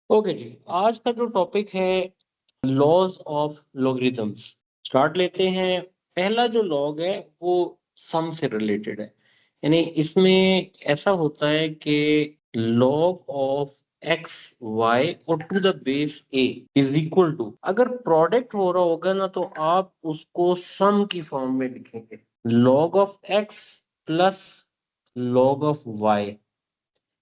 Okay जी, आज का जो टॉपिक है लॉज ऑफ लॉगरिथम्स स्टार्ट लेते हैं। पहला जो लॉग है वो सम से रिलेटेड है, यानी इसमें ऐसा होता है कि लॉग ऑफ एक्स वाई और to the base a is equal to, अगर प्रोडक्ट हो रहा होगा ना तो आप उसको सम की फॉर्म में लिखेंगे, log of x plus log of y.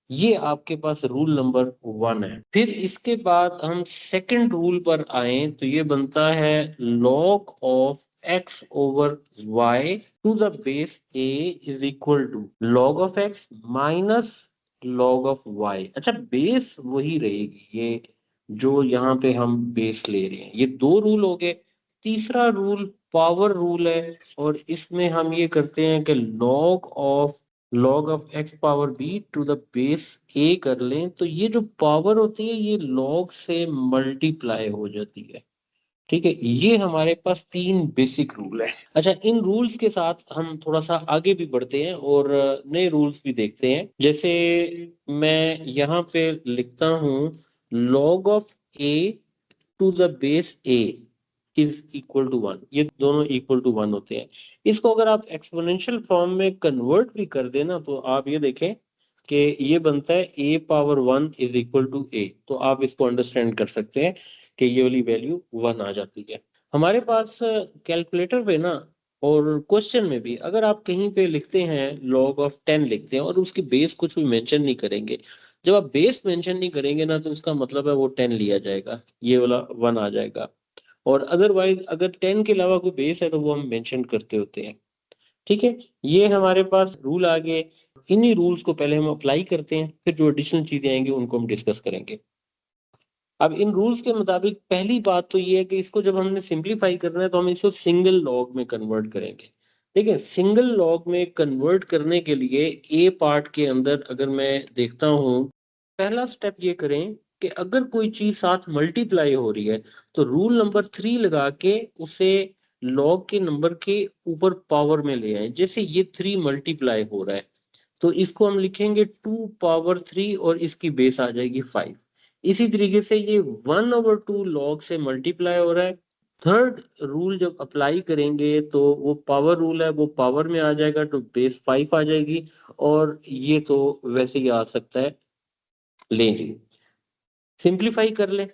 ये आपके पास रूल नंबर 1 है। फिर इसके बाद हम सेकंड रूल पर आए तो ये बनता है log of x over y to the base a is equal to log of x minus log of y। अच्छा, बेस वही रहेगी, ये जो यहाँ पे हम बेस ले रहे हैं। ये दो रूल हो गए। तीसरा रूल पावर रूल है, और इसमें हम ये करते हैं कि log of x power b to the base a कर लें तो ये जो पावर होती है ये log से मल्टीप्लाई हो जाती है। ठीक है, ये हमारे पास तीन बेसिक रूल है। अच्छा, इन रूल्स के साथ हम थोड़ा सा आगे भी बढ़ते हैं और नए रूल्स भी देखते हैं। जैसे मैं यहाँ पे लिखता हूँ log of a to the base a is equal to 1। ये दोनों इक्वल टू 1 होते हैं। इसको अगर आप एक्सपोनेंशियल फॉर्म में कन्वर्ट भी कर देना तो आप ये देखें कि ये बनता है a power 1 is equal to a। तो आप इसको अंडरस्टैंड कर सकते हैं कि ये वाली वैल्यू 1 आ जाती है हमारे पास कैलकुलेटर पे ना। और क्वेश्चन में भी अगर आप कहीं पे लिखते हैं log ऑफ 10 लिखते हैं और उसकी बेस कुछ भी मेंशन नहीं करेंगे, जब आप बेस मेंशन नहीं करेंगे ना तो उसका मतलब है वो 10 लिया जाएगा, ये वाला 1 आ जाएगा। और अदरवाइज अगर 10 के अलावा कोई बेस है तो वो हम मेंशन करते होते हैं। ठीक है, ये हमारे पास रूल आ गए। इन्हीं रूल्स को पहले हम अप्लाई करते हैं, फिर जो एडिशनल चीजें आएंगी उनको हम डिस्कस करेंगे। अब इन रूल्स के मुताबिक पहली बात तो ये है कि इसको जब हमने सिंपलीफाई करना है तो हम इसको सिंगल लॉग में कन्वर्ट करेंगे। ठीक है, सिंगल लॉग में कन्वर्ट करने के लिए ए पार्ट के अंदर अगर मैं देखता हूँ, पहला स्टेप ये करें कि अगर कोई चीज साथ मल्टीप्लाई हो रही है तो रूल नंबर 3 लगा के उसे लॉग के नंबर के ऊपर पावर में ले आए। जैसे ये 3 मल्टीप्लाई हो रहा है तो इसको हम लिखेंगे 2 पावर 3 और इसकी बेस आ जाएगी 5। इसी तरीके से ये 1/2 लॉग से मल्टीप्लाई हो रहा है। थर्ड रूल जब अप्लाई करेंगे तो वो पावर रूल है, वो पावर में आ जाएगा तो बेस 5 आ जाएगी। और ये तो वैसे ही आ सकता है, लेंगे सिंप्लीफाई कर ले।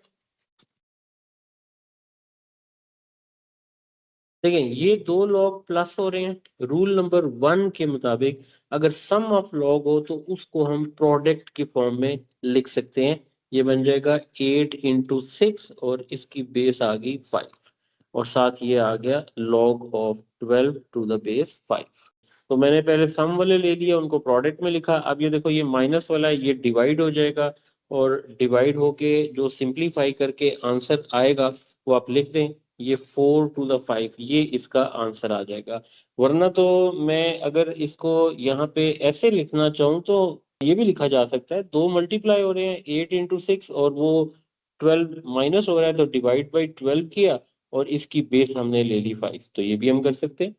देखिए, ये दो लॉग प्लस हो रहे हैं। रूल नंबर 1 के मुताबिक अगर सम ऑफ लॉग हो तो उसको हम प्रोडक्ट की फॉर्म में लिख सकते हैं। ये बन जाएगा 8 × 6 और इसकी बेस आ गई 5, और साथ ये आ गया log of 12 to the base 5। तो मैंने पहले सम वाले ले लिया, उनको प्रोडक्ट में लिखा। अब ये देखो, ये माइनस वाला है, ये डिवाइड हो जाएगा, और डिवाइड होके जो सिंप्लीफाई करके आंसर आएगा वो आप लिख दें, ये 4 टू द 5, ये इसका आंसर आ जाएगा। वरना तो मैं अगर इसको यहाँ पे ऐसे लिखना चाहूँ तो ये भी लिखा जा सकता है, दो मल्टीप्लाई हो रहे हैं 8 × 6 और वो 12 माइनस हो रहा है तो डिवाइड बाई 12 किया, और इसकी बेस हमने ले ली 5। तो ये भी हम कर सकते हैं।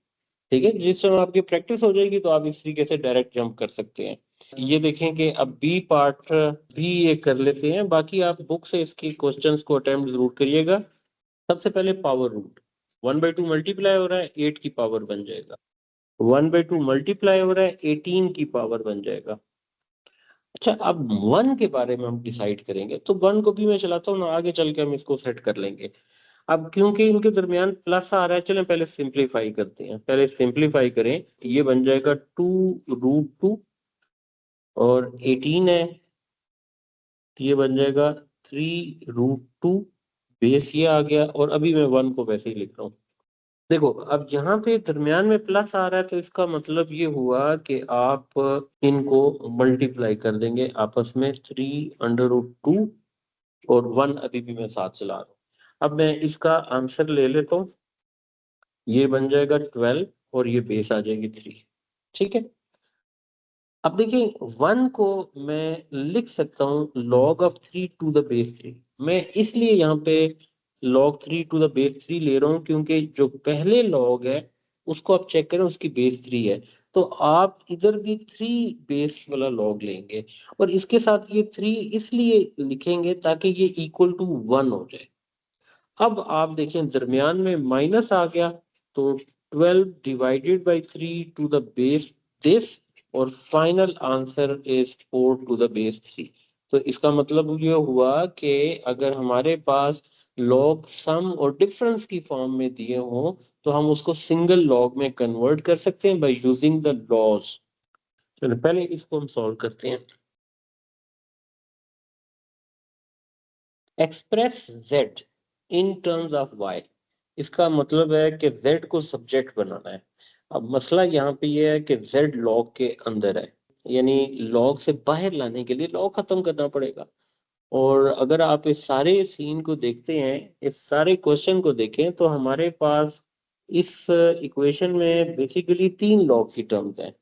ठीक है, जिस समय आपकी प्रैक्टिस हो जाएगी तो आप इस तरीके से डायरेक्ट जंप कर सकते हैं। ये देखें कि अब बी पार्ट भी ये कर लेते हैं, बाकी आप बुक से इसकी क्वेश्चंस को अटेम्प्ट जरूर करिएगा। सबसे पहले पावर रूट, 1/2 मल्टीप्लाई हो रहा है 8 की पावर बन जाएगा, 1/2 मल्टीप्लाई हो रहा है 18 की पावर बन जाएगा। अच्छा, अब 1 के बारे में हम डिसाइड करेंगे तो 1 को भी मैं चलाता हूँ ना, आगे चल के हम इसको सेट कर लेंगे। अब क्योंकि इनके दरमियान प्लस आ रहा है, चलें पहले सिंप्लीफाई करते हैं। पहले सिंप्लीफाई करें, ये बन जाएगा 2√2, और 18 है तो ये बन जाएगा 3√2, बेस ये आ गया, और अभी मैं 1 को वैसे ही लिख रहा हूँ। देखो, अब यहाँ पे दरमियान में प्लस आ रहा है तो इसका मतलब ये हुआ कि आप इनको मल्टीप्लाई कर देंगे आपस में, 3√2 और 1 अभी भी मैं साथ चला रहा हूँ। अब मैं इसका आंसर ले लेता हूँ, ये बन जाएगा 12 और ये बेस आ जाएगी 3। ठीक है, अब देखिए 1 को मैं लिख सकता हूँ log of 3 to the base 3। मैं इसलिए यहाँ पे log 3 टू द बेस 3 ले रहा हूँ क्योंकि जो पहले log है उसको आप चेक करें, उसकी बेस 3 है। तो आप इधर भी 3 बेस वाला लॉग लेंगे और इसके साथ ये 3 इसलिए लिखेंगे ताकि ये इक्वल टू 1 हो जाए। अब आप देखें दरमियान में माइनस आ गया, तो 12 divided by 3 to the base this, और final answer is 4 to the base 3। तो इसका मतलब ये हुआ कि अगर हमारे पास लॉग सम और डिफरेंस की फॉर्म में दिए हों तो हम उसको सिंगल लॉग में कन्वर्ट कर सकते हैं बाय यूजिंग द लॉज। चलो पहले इसको हम सॉल्व करते हैं। Express z in terms of y, इसका मतलब है कि z को सब्जेक्ट बनाना है। अब मसला यहाँ पे ये है कि z लॉग के अंदर है, यानी लॉग से बाहर लाने के लिए लॉग खत्म करना पड़ेगा। और अगर आप इस सारे सीन को देखते हैं, इस सारे क्वेश्चन को देखें, तो हमारे पास इस इक्वेशन में बेसिकली 3 लॉग की टर्म्स हैं।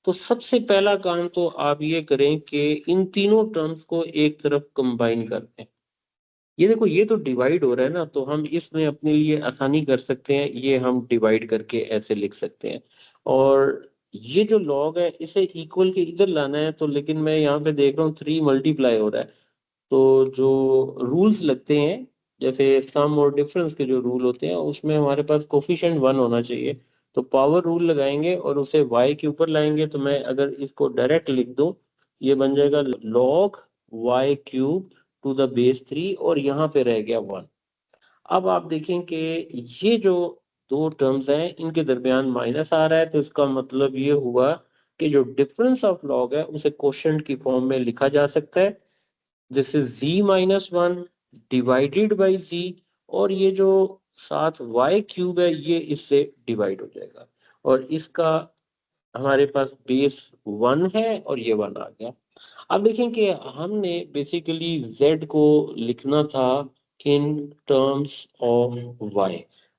तो सबसे पहला काम तो आप ये करें कि इन तीनों टर्म्स को एक तरफ कंबाइन कर दें। ये देखो, ये तो डिवाइड हो रहा है ना, तो हम इसमें अपने लिए आसानी कर सकते हैं, ये हम डिवाइड करके ऐसे लिख सकते हैं। और ये जो लॉग है इसे इक्वल के इधर लाना है, तो लेकिन मैं यहाँ पे देख रहा हूँ 3 मल्टीप्लाई हो रहा है। तो जो रूल्स लगते हैं, जैसे सम और डिफरेंस के जो रूल होते हैं, उसमें हमारे पास कोफिशिएंट 1 होना चाहिए। तो पावर रूल लगाएंगे और उसे y के ऊपर लाएंगे, तो मैं अगर इसको डायरेक्ट लिख दूं, ये बन जाएगा log y cube two the base 3, और यहाँ पे रह गया 1। अब आप देखें कि ये जो दो टर्म्स हैं इनके दरमियान माइनस आ रहा है, तो इसका मतलब ये हुआ कि जो डिफरेंस ऑफ लॉग है उसे क्वोशंट की फॉर्म में लिखा जा सकता है। This is z minus 1 divided by z, और ये जो साथ y क्यूब है ये इससे डिवाइड हो जाएगा, और इसका हमारे पास बेस 1 है और ये 1 आ गया। अब देखें कि हमने बेसिकली z को लिखना था इन टर्म्स ऑफ y,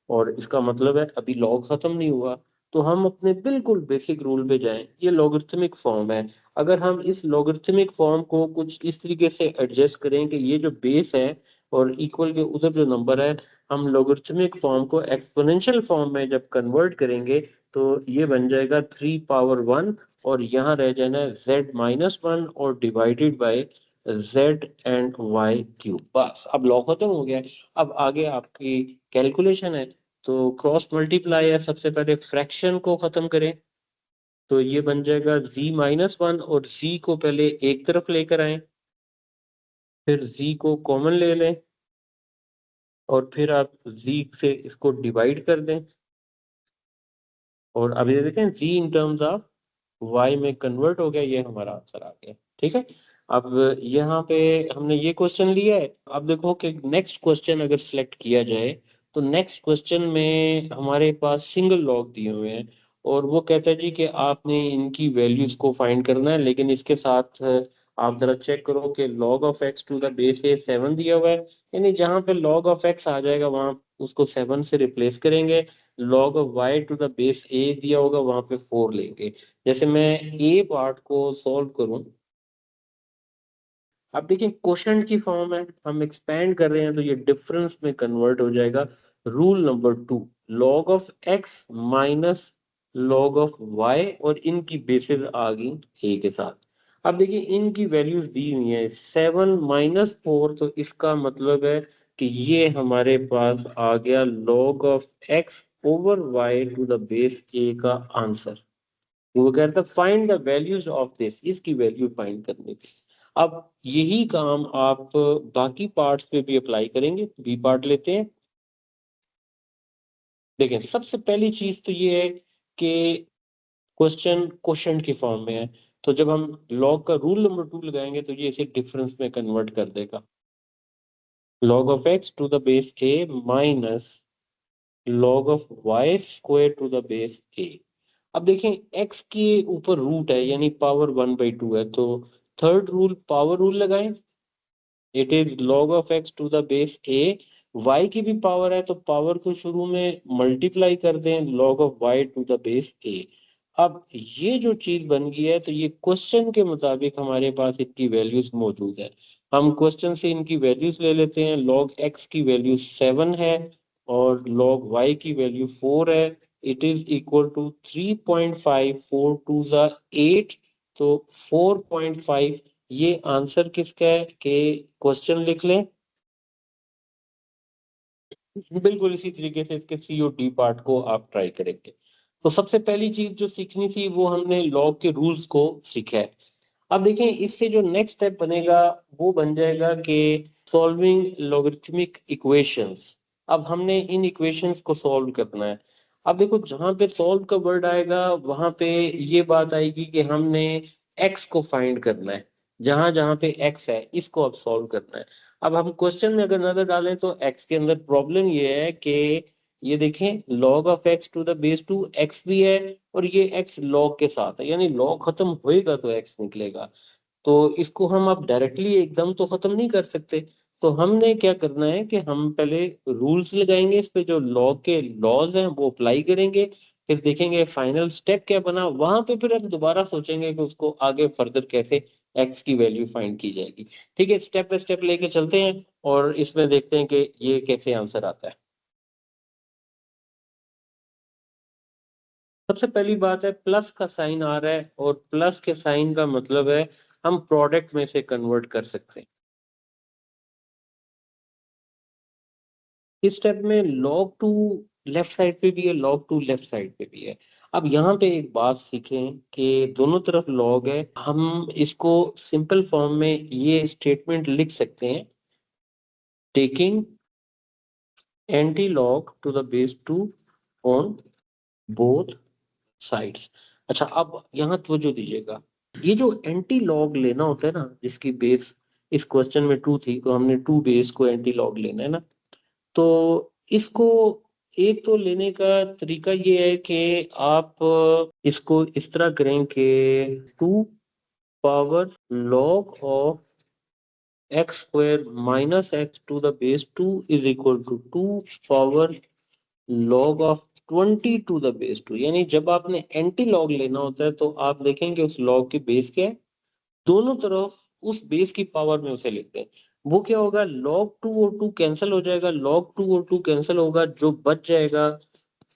और इसका मतलब है अभी लॉग खत्म नहीं हुआ, तो हम अपने बिल्कुल बेसिक रूल पे जाएं। ये लॉगरिथमिक फॉर्म है। अगर हम इस लॉगरिथमिक फॉर्म को कुछ इस तरीके से एडजस्ट करें कि ये जो बेस है और इक्वल के उधर जो नंबर है, हम लॉगरिथमिक फॉर्म को एक्सपोनेंशियल फॉर्म में जब कन्वर्ट करेंगे, तो ये बन जाएगा 3 पावर 1, और यहाँ रह जाना है z माइनस 1 और divided by z and y cube. बस अब लॉग खत्म हो गया है। अब आगे आपकी कैलकुलेशन है, तो क्रॉस मल्टीप्लाई है, सबसे पहले फ्रैक्शन को खत्म करें। तो ये बन जाएगा z माइनस 1, और z को पहले एक तरफ लेकर आए, फिर z को कॉमन ले लें, और फिर आप z से इसको डिवाइड कर दें, और अभी देखें z in terms of y में कन्वर्ट हो गया, ये हमारा आंसर आ गया। ठीक है। अब यहाँ पे हमने ये क्वेश्चन लिया है। अब देखो कि नेक्स्ट क्वेश्चन अगर सिलेक्ट किया जाए, तो नेक्स्ट क्वेश्चन में हमारे पास सिंगल लॉग दिए हुए हैं, और वो कहता है जी कि आपने इनकी वैल्यूज को फाइंड करना है, लेकिन इसके साथ आप जरा चेक करो कि log of x to the base a 7 दिया हुआ है, यानी जहाँ पे log ऑफ x आ जाएगा वहां उसको 7 से रिप्लेस करेंगे। log of y to the base a दिया होगा, वहां पे 4 लेंगे। जैसे मैं ए पार्ट को सॉल्व करूं, अब देखिए क्वोशंट की फॉर्म है, हम एक्सपेंड कर रहे हैं, तो ये डिफरेंस में कन्वर्ट हो जाएगा। Rule number 2, log of x minus log of y, और इनकी बेसिस आ गई a के साथ। अब देखिए इनकी वैल्यूज दी हुई है 7 माइनस 4, तो इसका मतलब है कि ये हमारे पास आ गया log of x over y to the base a का आंसर। वो कह रहा था find the values of this, इसकी वैल्यू फाइंड करने की। अब यही काम आप बाकी पार्ट्स पे भी अप्लाई करेंगे। बी पार्ट लेते हैं। देखें सबसे पहली चीज तो ये है कि क्वेश्चन क्वोशंट की फॉर्म में है, तो जब हम लॉग का रूल नंबर 2 लगाएंगे तो ये इसे डिफरेंस में कन्वर्ट कर देगा। log of x to the base a minus log of y square to the base a। अब देखें x के ऊपर रूट है, यानी पावर 1/2 है, तो थर्ड रूल पावर रूल लगाएं। It is log of x to the base a, y की भी पावर है, तो पावर को शुरू में मल्टीप्लाई कर दें log of y to the base a। अब ये जो चीज बन गई है, तो ये क्वेश्चन के मुताबिक हमारे पास इनकी वैल्यूज मौजूद है। हम क्वेश्चन से इनकी वैल्यूज ले लेते हैं। log x की वैल्यू 7 है और log y की वैल्यू 4 है। इट इज इक्वल टू 3.5, 4 टू ज़ा 8, तो 4.5 ये आंसर किसका है कि क्वेश्चन लिख लें। बिल्कुल इसी तरीके से इसके सी और डी पार्ट को आप ट्राई करेंगे। तो सबसे पहली चीज जो सीखनी थी वो हमने लॉग के रूल्स को सीखा है। अब देखें इससे जो नेक्स्ट स्टेप बनेगा वो बन जाएगा कि सॉल्विंग लॉगरिथमिक इक्वेशंस। अब हमने इन इक्वेशंस को सॉल्व करना है। अब देखो जहां पे सॉल्व का वर्ड आएगा वहां पे ये बात आएगी कि हमने एक्स को फाइंड करना है। जहां जहां पे एक्स है इसको अब सॉल्व करना है। अब हम क्वेश्चन में अगर नजर डालें तो एक्स के अंदर प्रॉब्लम ये है कि ये देखें log of x to the base 2 x भी है और ये एक्स log के साथ है, यानी log खत्म होएगा तो एक्स निकलेगा। तो इसको हम अब डायरेक्टली एकदम तो खत्म नहीं कर सकते। तो हमने क्या करना है कि हम पहले रूल्स लगाएंगे, इस पे जो लॉ के लॉज हैं वो अप्लाई करेंगे, फिर देखेंगे फाइनल स्टेप क्या बना, वहां पे फिर हम दोबारा सोचेंगे कि उसको आगे फर्दर कैसे एक्स की वैल्यू फाइंड की जाएगी। ठीक है, स्टेप बाय स्टेप लेके चलते हैं और इसमें देखते हैं कि ये कैसे आंसर आता है। सबसे पहली बात है प्लस का साइन आ रहा है और प्लस के साइन का मतलब है हम प्रोडक्ट में से कन्वर्ट कर सकते हैं। इस स्टेप में log 2 लेफ्ट साइड पे भी है, log 2 लेफ्ट साइड पे भी है। अब यहाँ पे एक बात सीखें कि दोनों तरफ log है, हम इसको सिंपल फॉर्म में ये स्टेटमेंट लिख सकते हैं, taking anti log to the base 2 on both sides. अच्छा अब यहाँ तवज्जो दीजिएगा, ये जो एंटी लॉग लेना होता है ना, जिसकी बेस इस क्वेश्चन में 2 थी तो हमने 2 बेस को एंटी लॉग लेना है ना, तो इसको एक तो लेने का तरीका ये है कि आप इसको इस तरह करें कि 2 power log of x square minus x to the base 2 is equal to 2 power log of 20 to the base 2। यानी जब आपने एंटी लॉग लेना होता है तो आप देखेंगे उस लॉग की बेस क्या है, दोनों तरफ उस बेस की पावर में उसे लिखते हैं। वो क्या होगा, log 2 और 2 कैंसिल हो जाएगा, log 2 और 2 कैंसिल होगा, जो बच जाएगा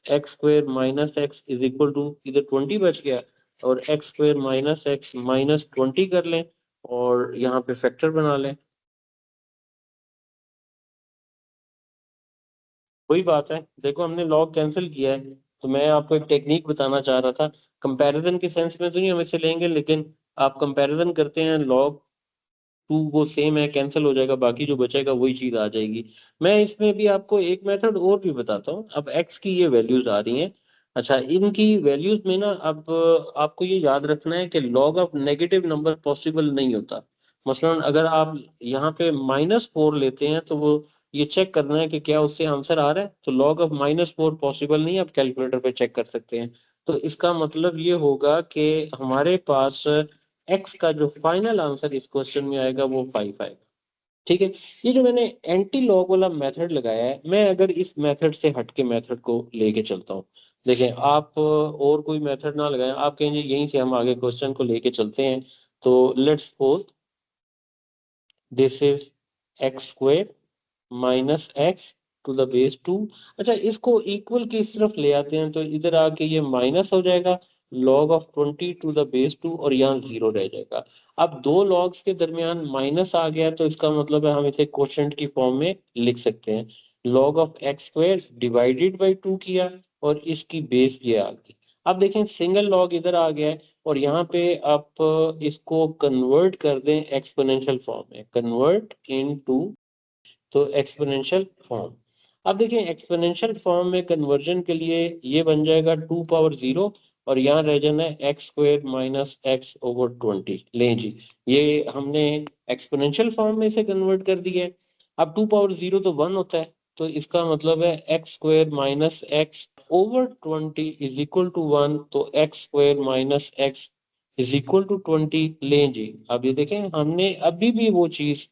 x square minus x is equal to, इधर 20 बच गया और x square minus x minus 20 कर लें और यहाँ पे फैक्टर बना लें। वही बात है, देखो हमने लॉग कैंसिल किया है तो मैं आपको एक टेक्निक बताना चाह रहा था। कंपैरिजन के सेंस में तो नहीं हम इसे लेंगे, लेकिन आप कंपैरिजन करते हैं, लॉग 2 वो सेम है, कैंसिल हो जाएगा, बाकी जो बचेगा वही चीज आ जाएगी। मैं इसमें भी आपको एक मेथड और भी बताता हूँ। अब एक्स की ये वैल्यूज आ रही हैं, अच्छा इनकी वैल्यूज में ना अब आपको ये याद रखना है कि log of negative number possible नहीं होता। मसलन अगर आप यहाँ पे -4 लेते हैं तो वो ये चेक करना है कि क्या उससे आंसर आ रहा है, तो लॉग ऑफ -4 पॉसिबल नहीं है, आप कैलकुलेटर पे चेक कर सकते हैं। तो इसका मतलब ये होगा कि हमारे पास एक्स का जो फाइनल आंसर इस क्वेश्चन में आएगा वो 5 आएगा। ठीक है, ये जो मैंने एंटी लॉग वाला मेथड लगाया है, मैं अगर इस मेथड से हटके मेथड को लेके चलता हूँ, देखें आप और कोई मेथड ना लगाएं, आप कहेंगे यहीं से हम आगे क्वेश्चन को लेके चलते हैं। तो let's suppose this is x square minus x to the base 2। अच्छा इसको इक्वल की इस तरफ ले आते हैं तो इधर आके ये माइनस हो जाएगा, log of 20 to the base 2 और यहाँ जीरो रह जाएगा। अब दो लॉग्स के दरमियान माइनस आ गया तो इसका मतलब है हम इसे क्वोशंट की फॉर्म में लिख सकते हैं, log of x square divided by 2 किया और इसकी बेस ये आ गई। अब देखें सिंगल लॉग इधर आ गया है और यहाँ पे आप इसको कन्वर्ट कर दें एक्सपोनेंशियल फॉर्म में, कन्वर्ट इनटू, तो एक्सपोनेंशियल फॉर्म। अब देखिए एक्सपोनेंशियल फॉर्म में कन्वर्जन के लिए ये बन जाएगा 2 पावर 0 और यहाँ रह जाना है x square minus x over 20। लें जी, ये हमने एक्सपोनेंशियल फॉर्म में से कन्वर्ट कर दिया है। अब 2 पावर 0 तो 1 होता है, तो इसका मतलब है x square minus x over 20 is equal to 1, तो x square minus x is equal to 20। लें जी, अब ये देखें हमने अभी भी वो चीज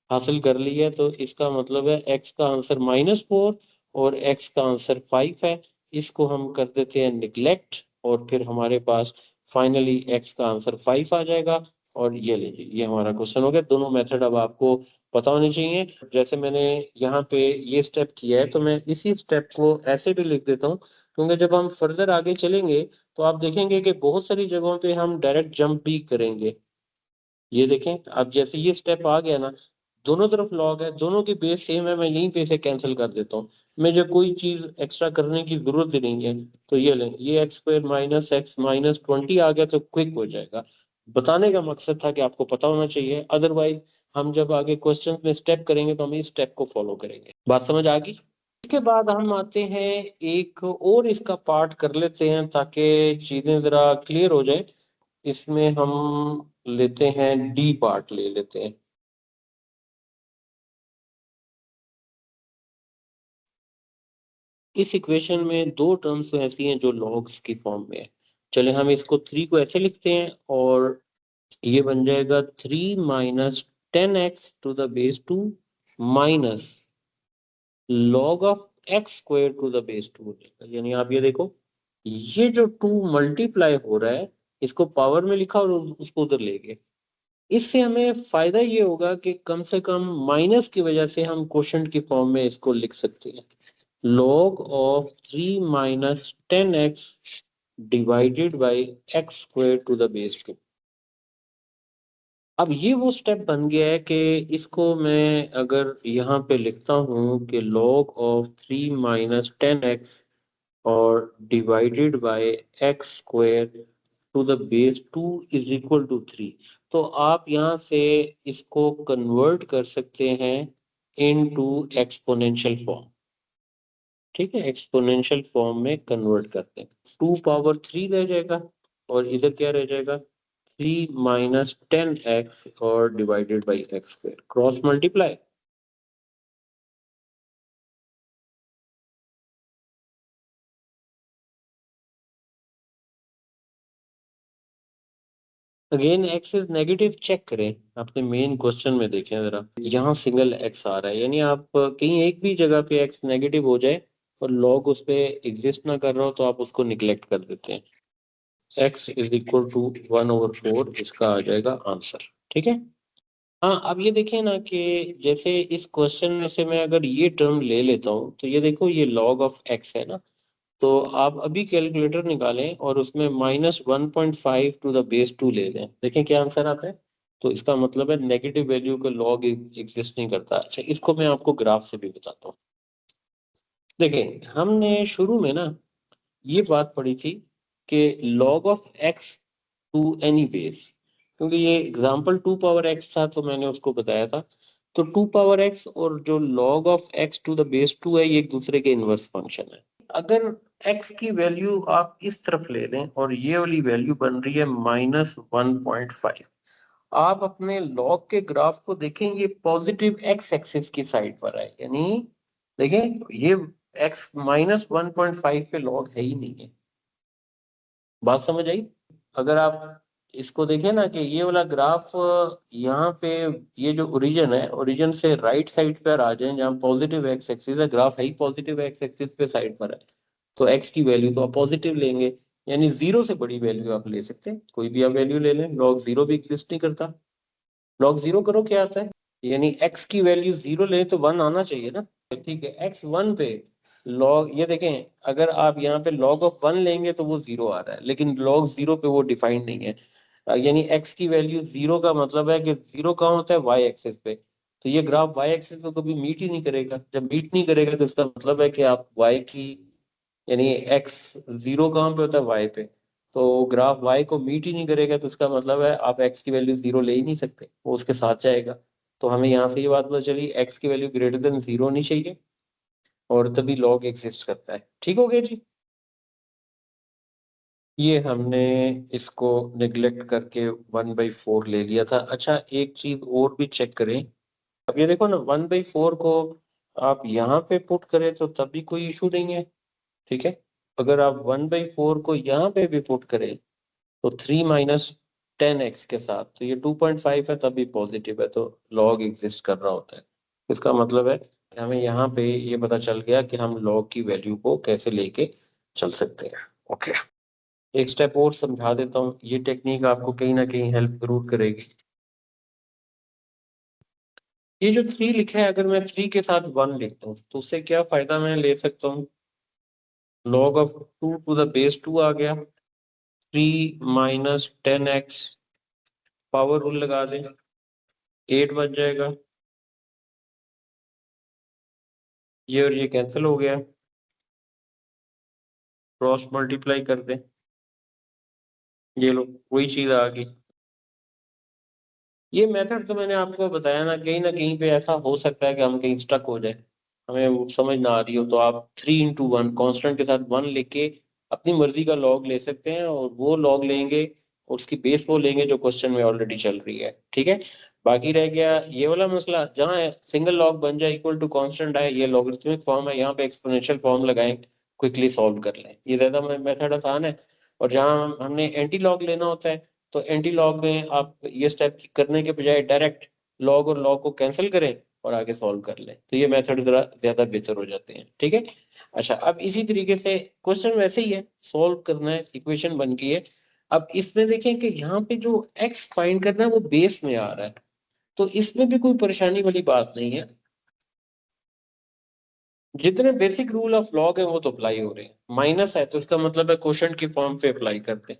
हासिल कर ली है, तो इसका मतलब है एक्स का आंसर -4 और एक्स का आंसर 5 है। इसको हम कर देते हैं निग्लेक्ट और फिर हमारे पास फाइनली एक्स का आंसर 5 आ जाएगा। और ये लीजिए ये हमारा क्वेश्चन हो गया। दोनों मेथड अब आपको पता होने चाहिए। जैसे मैंने यहाँ पे ये स्टेप किया है तो मैं इसी स्टेप को ऐसे भी लिख देता हूँ क्योंकि जब हम फर्दर आगे चलेंगे तो आप देखेंगे कि बहुत सारी जगहों पे हम डायरेक्ट जंप भी करेंगे। ये देखें, अब जैसे ये स्टेप आ गया ना, दोनों तरफ लॉग है, दोनों की बेस सेम है, मैं यहीं पे से कैंसिल कर देता हूँ। मुझे कोई चीज एक्स्ट्रा करने की जरूरत ही नहीं है। तो ये लें, ये x square minus x minus 20 आ गया तो क्विक हो जाएगा। बताने का मकसद था कि आपको पता होना चाहिए, अदरवाइज हम जब आगे क्वेश्चन में स्टेप करेंगे तो हम इस स्टेप को फॉलो करेंगे। बात समझ आ गई? इसके बाद हम आते हैं, एक और इसका पार्ट कर लेते हैं ताकि चीजें जरा क्लियर हो जाए। इसमें हम लेते हैं डी पार्ट ले लेते हैं। इस इक्वेशन में दो टर्म्स ऐसी हैं जो लॉग्स की फॉर्म में है। चले हम इसको 3 को ऐसे लिखते हैं और ये बन जाएगा 3 minus 10x to the base 2 minus log of x square to the base 2। यानी आप ये देखो, ये जो 2 मल्टीप्लाई हो रहा है, इसको पावर में लिखा और उसको उधर ले गए। इससे हमें फायदा ये होगा कि कम से कम माइनस की वजह से हम क्वोशंट की फॉर्म में इसको लिख सकते हैं। log of 3 minus 10x divided by x square to the base 2। अब ये वो स्टेप बन गया है कि इसको मैं अगर यहाँ पे लिखता हूँ कि log of 3 minus 10x और divided by x square to the base 2 is equal to 3, तो आप यहाँ से इसको कन्वर्ट कर सकते हैं इनटू एक्सपोनेंशियल फॉर्म। ठीक है, एक्सपोनेंशियल फॉर्म में कन्वर्ट करते हैं। 2 पावर 3 रह जाएगा और इधर क्या रह जाएगा, 3 माइनस 10x और divided by x square, cross multiply. Again x is negative, check करें अपने मेन क्वेश्चन में, देखें जरा, यहाँ सिंगल एक्स आ रहा है, यानी आप कहीं एक भी जगह पे एक्स नेगेटिव हो जाए और लॉग उस पे एग्जिस्ट ना कर रहा हो तो आप उसको निग्लेक्ट कर देते हैं। एक्स इज इक्वल टू 1/4 इसका आ जाएगा आंसर। ठीक है। हाँ, अब ये देखें ना कि जैसे इस क्वेश्चन में से मैं अगर ये टर्म ले लेता हूँ तो ये देखो, ये log ऑफ x है ना, तो आप अभी कैलकुलेटर निकालें और उसमें -1.5 टू द बेस 2 ले लें, देखें क्या आंसर आता है। तो इसका मतलब है नेगेटिव वैल्यू का log एग्जिस्ट नहीं करता। अच्छा, इसको मैं आपको ग्राफ से भी बताता हूँ। देखें, हमने शुरू में ना ये बात पढ़ी थी कि log of x to any base, क्योंकि ये एग्जाम्पल 2 पावर x था तो मैंने उसको बताया था। तो 2 पावर x और जो log of x to the base 2 है, ये एक दूसरे के इनवर्स फंक्शन है। अगर x की वैल्यू आप इस तरफ ले लें और ये वाली वैल्यू बन रही है -1.5, आप अपने log के ग्राफ को देखें, ये पॉजिटिव x एक्सिस की साइड पर है, यानी देखें ये x -1.5 पे log है ही नहीं है। बात समझ आई? अगर आप इसको देखें ना कि ये वाला ग्राफ यहाँ पे, ये जो ओरिजिन है, ओरिजिन से राइट साइड पर आ जाए जहाँ पॉजिटिव एक्स एक्सिस है, ग्राफ है ही पॉजिटिव एक्स एक्सिस पे साइड पर है, तो एक्स की वैल्यू तो आप पॉजिटिव लेंगे, यानी जीरो से बड़ी वैल्यू आप ले सकते हैं, कोई भी आप वैल्यू ले लें। लॉग जीरो भी एग्जिस्ट नहीं करता। लॉग जीरो करो क्या आता है, यानी एक्स की वैल्यू जीरो ले तो वन आना चाहिए ना। ठीक है, एक्स वन पे लॉग, ये देखें, अगर आप यहाँ पे log ऑफ वन लेंगे तो वो जीरो आ रहा है, लेकिन log जीरो पे वो डिफाइंड नहीं है। यानी x की वैल्यू जीरो का मतलब है कि जीरो कहाँ होता है, y एक्सिस पे। तो ये ग्राफ y एक्सिस को कभी मीट ही नहीं करेगा। जब मीट नहीं करेगा तो इसका मतलब है कि आप y की, यानी x जीरो कहाँ पे होता है, y पे, तो ग्राफ y को मीट ही नहीं करेगा, तो इसका मतलब है आप x की वैल्यू जीरो ले ही नहीं सकते, वो उसके साथ जाएगा। तो हमें यहाँ से ये बात पता चली, x की वैल्यू ग्रेटर देन जीरो नहीं चाहिए और तभी लॉग एग्जिस्ट करता है। ठीक हो गया जी। ये हमने इसको नेग्लेक्ट करके 1/4 ले लिया था। अच्छा, एक चीज और भी चेक करें। अब ये देखो ना, 1/4 को आप यहाँ पे पुट करें तो तब भी कोई इशू नहीं है। ठीक है, अगर आप 1/4 को यहाँ पे भी पुट करें तो 3 माइनस 10x के साथ, तो ये 2.5 है, तब भी पॉजिटिव है, तो लॉग एग्जिस्ट कर रहा होता है। इसका मतलब है कि हमें यहाँ पे ये पता चल गया कि हम लॉग की वैल्यू को कैसे लेके चल सकते हैं। ओके, एक स्टेप और समझा देता हूँ, ये टेक्निक आपको कहीं ना कहीं हेल्प जरूर करेगी। ये जो 3 लिखा है, अगर मैं 3 के साथ 1 लिखता हूँ तो उससे क्या फायदा मैं ले सकता हूँ। Log of 2 to the base 2 आ गया, 3 माइनस 10x, पावर रूल लगा दें, 8 बच जाएगा, ये और ये कैंसिल हो गया, क्रॉस मल्टीप्लाई कर दें, ये लो वही चीज आ गई। ये मेथड तो मैंने आपको बताया ना कहीं पे ऐसा हो सकता है कि हम कहीं स्टक हो जाए, हमें वो समझ ना आ रही हो, तो आप 3 into 1 कांस्टेंट के साथ 1 लेके अपनी मर्जी का लॉग ले सकते हैं, और वो लॉग लेंगे और उसकी बेस वो लेंगे जो क्वेश्चन में ऑलरेडी चल रही है, ठीक है। बाकी रह गया ये वाला मसला, जहाँ सिंगल लॉग बन जाए इक्वल टू कांस्टेंट आए, ये लॉगरिथमिक फॉर्म है, यहाँ पे एक्सपोनेंशियल फॉर्म लगाएं, क्विकली सॉल्व कर लें, ये ज्यादा मेथड आसान है। और जहाँ हमने एंटी लॉग लेना होता है, तो एंटी लॉग में आप ये स्टेप करने के बजाय डायरेक्ट लॉग और लॉग को कैंसिल करें और आगे सॉल्व कर लें, तो ये मेथड जरा ज्यादा बेहतर हो जाते हैं, ठीक है। अच्छा, अब इसी तरीके से क्वेश्चन वैसे ही है, सॉल्व करना है, इक्वेशन बन गई है। अब इसमें देखें कि यहाँ पे जो x फाइंड करना है वो बेस में आ रहा है, तो इसमें भी कोई परेशानी वाली बात नहीं है, जितने बेसिक रूल ऑफ लॉग है वो तो अप्लाई हो रहे हैं। माइनस है तो इसका मतलब है क्वेश्चन की फॉर्म पे अप्लाई करते हैं,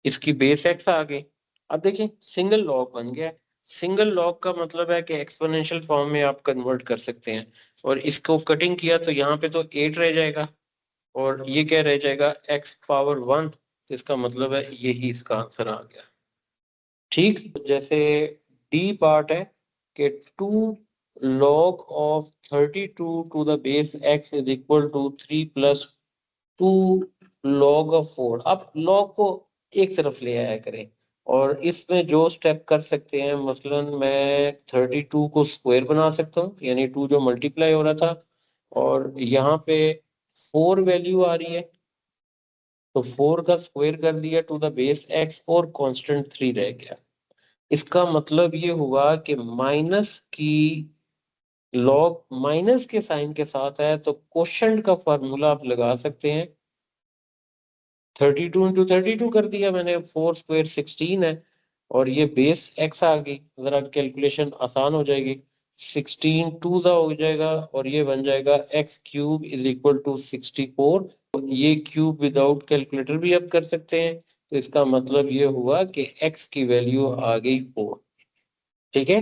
इसकी बेस एक्स आ गई। अब देखिए सिंगल लॉग बन गया, सिंगल लॉग का मतलब है कि एक्सपोनेंशियल फॉर्म में आप कन्वर्ट कर सकते हैं, और इसको कटिंग किया तो यहाँ पे तो 8 रह जाएगा, और ये क्या रह जाएगा, x⁻1, तो इसका मतलब है यही इसका आंसर आ गया, ठीक। जैसे डी पार्ट है कि 2 log of 32 to the base x is equal to 3 + 2 log of 4। अब log को एक तरफ ले आया करें, और इसमें जो स्टेप कर सकते हैं, मसलन मैं 32 को स्क्वायर बना सकता हूँ, यानी 2 जो मल्टीप्लाई हो रहा था, और यहाँ पे 4 वैल्यू आ रही है, तो 4 का स्क्वायर कर दिया टू द बेस x, और कांस्टेंट 3 रह गया। इसका मतलब ये हुआ कि माइनस की लॉग माइनस के साइन के साथ है, तो क्वोशंट का फार्मूला आप लगा सकते हैं, 32 × 32 कर दिया मैंने, 4² 16 है, और ये बेस x आ गई, जरा कैलकुलेशन आसान हो जाएगी, 16 2 हो जाएगा, और ये बन जाएगा x³ इज इक्वल टू 64। ये क्यूब विदाउट कैलकुलेटर भी आप कर सकते हैं, तो इसका मतलब ये हुआ कि x की वैल्यू आ गई 4, ठीक है।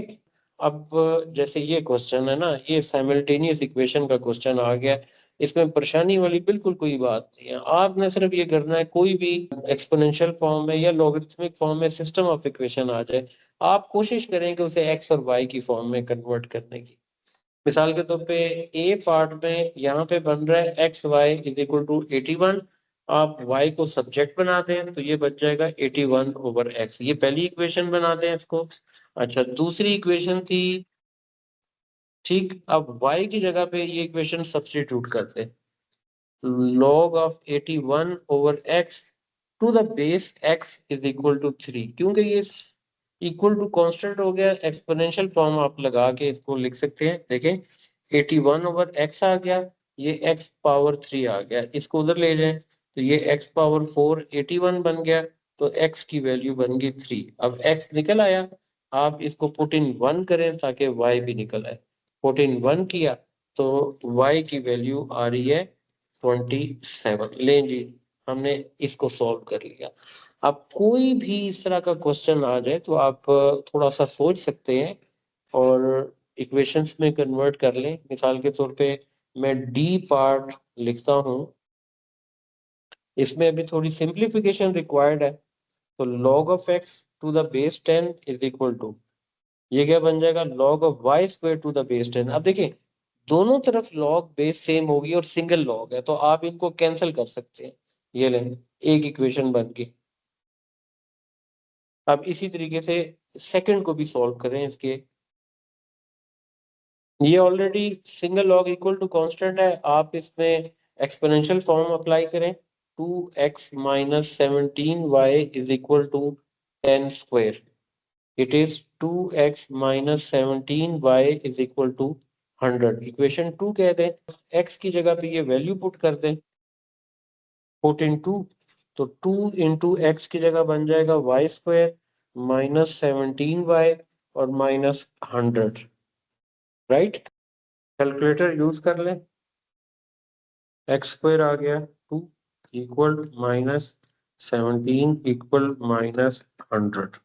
अब जैसे ये क्वेश्चन है ना, ये साइमल्टेनियस इक्वेशन का क्वेश्चन आ गया, इसमें परेशानी वाली बिल्कुल कोई बात नहीं है, आपने सिर्फ ये करना है, कोई भी एक्सपोनेंशियल फॉर्म में या लॉगरिथमिक फॉर्म में सिस्टम ऑफ इक्वेशन आ जाए, आप कोशिश करें कि उसे एक्स और वाई की फॉर्म में कन्वर्ट करने की। मिसाल के तौर पे ए पार्ट में यहाँ पे बन रहा है x y = 81, आप y को सब्जेक्ट बनाते हैं तो ये बच जाएगा 81/x, ये पहली इक्वेशन बनाते हैं इसको। अच्छा, दूसरी इक्वेशन थी, ठीक, अब y की जगह पे ये इक्वेशन सब्स्टिट्यूट करते हैं, log of 81/x to the base x is equal to 3, क्योंकि ये इक्वल टू कांस्टेंट हो गया, एक्सपोनेंशियल फॉर्म आप लगा के इसको लिख सकते हैं, देखें 81/x आ गया, ये x⁻3 आ गया, इसको उधर ले जाएं तो ये x⁻4 81 बन गया, तो x की वैल्यू बन गई 3। अब x निकल आया, आप इसको पुट इन 1 करें ताकि y भी निकल आए, पुट इन 1 किया तो y की वैल्यू आ रही है 27। लें जी, हमने इसको सॉल्व कर लिया। अब कोई भी इस तरह का क्वेश्चन आ जाए तो आप थोड़ा सा सोच सकते हैं और इक्वेशंस में कन्वर्ट कर लें। मिसाल के तौर पे मैं डी पार्ट लिखता हूं, इसमें अभी थोड़ी सिंप्लीफिकेशन रिक्वायर्ड है, तो log of x to the base 10 is equal to, ये क्या बन जाएगा, log of y² to the base 10। अब देखिए दोनों तरफ log बेस सेम होगी और सिंगल log है, तो आप इनको कैंसिल कर सकते हैं, ये लें एक इक्वेशन बन गई। अब इसी तरीके से सेकंड को भी सॉल्व करें इसके, ये already single log equal to constant है, आप इसमें एक्सपोनेंशियल फॉर्म अप्लाई करें, 2x - 17y is equal to 10 square, it is 2x - 17y is equal to 100, equation 2 कह दें, x की जगह पे ये वैल्यू पुट कर दें, पुट इन 2, तो 2 × x की जगह बन जाएगा y² -17y और -100, राइट। कैलकुलेटर यूज कर लें, एक्स स्क्वायर आ गया 2 इक्वल -17 इक्वल -100।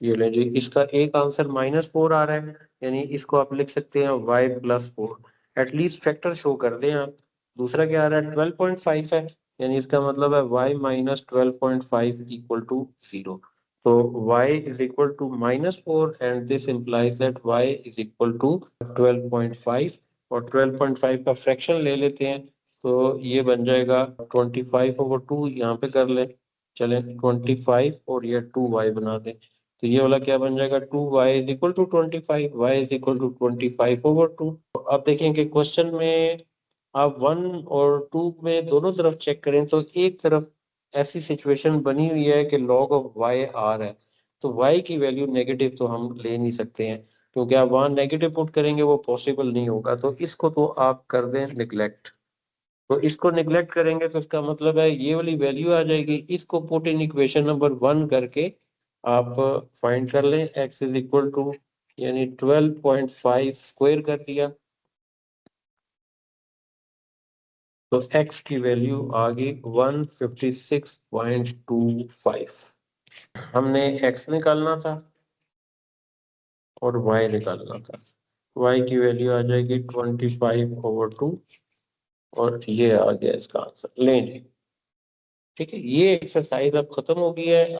ये ले जी, इसका एक आंसर -4 आ रहा है, यानी इसको आप लिख सकते हैं y+4। एटलीस्ट फैक्टर शो कर दें आप। दूसरा क्या आ रहा है 12.5 है, यानी इसका मतलब है y-12.5 इक्वल टू 0। तो y is equal to -4 and this implies that y is equal to 12.5। और 12.5 का फ्रैक्शन ले लेते हैं, तो ये बन जाएगा 25/2। यहाँ पे कर ले, चले 25 और ये 2y बना दें, तो ये वाला क्या बन जाएगा 2y is equal to 25, y is equal to 25/2। अब देखें कि क्वेश्चन में आप 1 और 2 में दोनों तरफ चेक करें, तो एक तरफ ऐसी सिचुएशन बनी हुई है कि log ऑफ y आ रहा है, तो y की वैल्यू नेगेटिव तो हम ले नहीं सकते हैं, क्योंकि आप वहां नेगेटिव पुट करेंगे वो पॉसिबल नहीं होगा। तो इसको तो आप कर दें निग्लेक्ट। तो इसको निग्लेक्ट करेंगे तो इसका मतलब है ये वाली वैल्यू आ जाएगी। इसको पुट इन इक्वेशन नंबर 1 करके आप फाइंड कर लें x इज इक्वल टू, यानी 12.5 स्क्वायर कर दिया, तो x की वैल्यू आ गई 156.25। हमने x निकालना था और y निकालना था। y की वैल्यू आ जाएगी 25/2 और ये आ गया इसका आंसर। लें जी, ठीक है, ये एक्सरसाइज अब खत्म हो गई है।